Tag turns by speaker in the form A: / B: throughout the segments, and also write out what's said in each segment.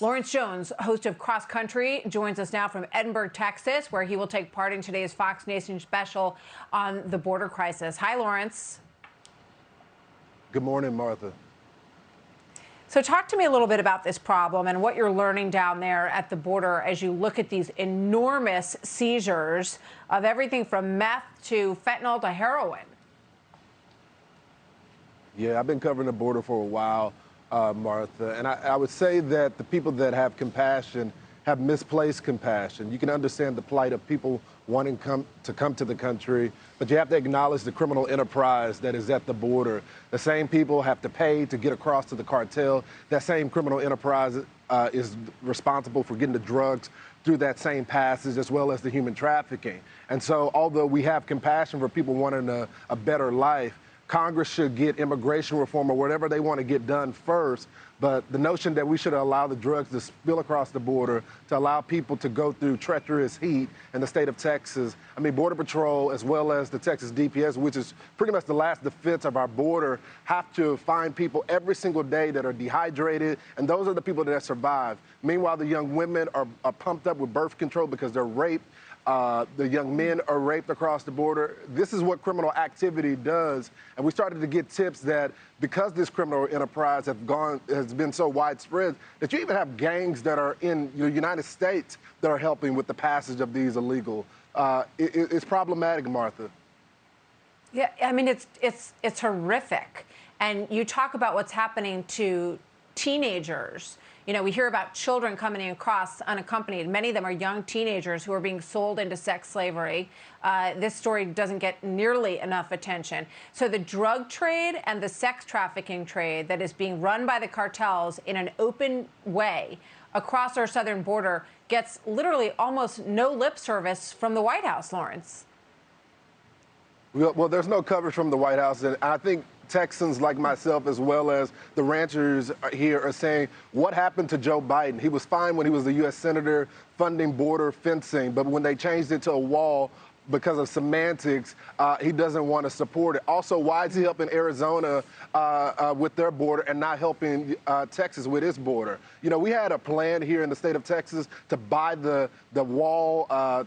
A: Lawrence Jones, host of Cross Country, joins us now from Edinburgh, Texas, where he will take part in today's Fox Nation special on the border crisis. Hi, Lawrence.
B: Good morning, Martha.
A: So talk to me a little bit about this problem and what you're learning down there at the border as you look at these enormous seizures of everything from meth to fentanyl to heroin.
B: Yeah, I've been covering the border for a while, Martha, and I would say that the people that have compassion have misplaced compassion. You can understand the plight of people wanting to come to the country, but you have to acknowledge the criminal enterprise that is at the border. The same people have to pay to get across to the cartel. That same criminal enterprise is responsible for getting the drugs through that same passage, as well as the human trafficking. And so, although we have compassion for people wanting a better life, Congress should get immigration reform or whatever they want to get done first. But the notion that we should allow the drugs to spill across the border, to allow people to go through treacherous heat in the state of Texas, I mean, Border Patrol, as well as the Texas DPS, which is pretty much the last defense of our border, have to find people every single day that are dehydrated, and those are the people that survive. Meanwhile, the young women are pumped up with birth control because they're raped. The young men are raped across the border. This is what criminal activity does. And we started to get tips that because this criminal enterprise has been so widespread, that you even have gangs that are in the United States that are helping with the passage of these illegal. It's problematic, Martha.
A: Yeah, I mean, it's horrific. And you talk about what's happening to teenagers. You know, we hear about children coming across unaccompanied. Many of them are young teenagers who are being sold into sex slavery. This story doesn't get nearly enough attention. So the drug trade and the sex trafficking trade that is being run by the cartels in an open way across our southern border gets literally almost no lip service from the White House, Lawrence.
B: Well, there's no coverage from the White House, and I think Texans like myself, as well as the ranchers here, are saying, what happened to Joe Biden? He was fine when he was the U.S. Senator funding border fencing, but when they changed it to a wall because of semantics, he doesn't want to support it. Also, why is he helping Arizona with their border and not helping Texas with its border? You know, we had a plan here in the state of Texas to buy the wall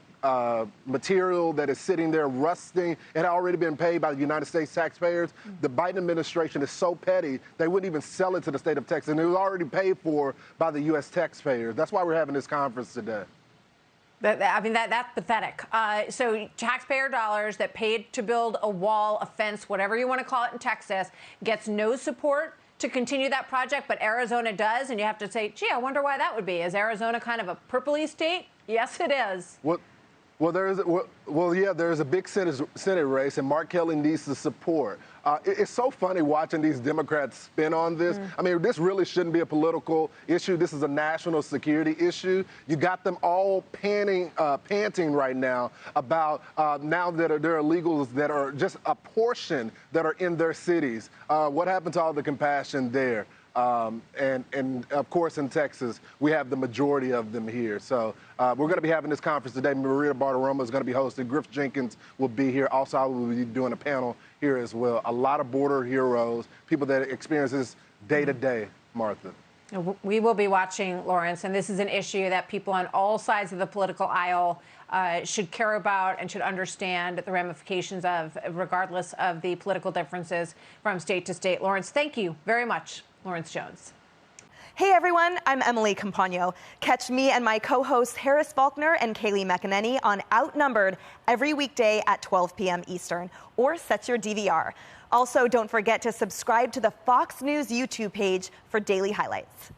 B: material that is sitting there rusting. It had already been paid by the United States taxpayers. The Biden administration is so petty, they wouldn't even sell it to the state of Texas, and it was already paid for by the U.S. taxpayers. That's why we're having this conference today.
A: I mean, that's pathetic. So taxpayer dollars that paid to build a wall, a fence, whatever you want to call it in Texas, gets no support to continue that project, but Arizona does. And you have to say, gee, I wonder why that would be. Is Arizona kind of a purpley state? Yes, it is.
B: There's a big Senate race, and Mark Kelly needs the support. It's so funny watching these Democrats spin on this. I mean, this really shouldn't be a political issue. This is a national security issue. You got them all panting right now about now that there are illegals that are just a portion that are in their cities. What happened to all the compassion there? And of course, in Texas, we have the majority of them here. So we're going to be having this conference today. Maria Bartiromo is going to be hosting. Griff Jenkins will be here. Also, I will be doing a panel here as well. A lot of border heroes, people that experience this day to day, Martha.
A: We will be watching, Lawrence, and this is an issue that people on all sides of the political aisle should care about and should understand the ramifications of, regardless of the political differences from state to state. Lawrence, thank you very much. Lawrence Jones.
C: Hey everyone, I'm Emily Campagno. Catch me and my co-hosts Harris Faulkner and Kaylee McEnany on Outnumbered every weekday at 12 p.m. Eastern, or set your DVR. Also, don't forget to subscribe to the Fox News YouTube page for daily highlights.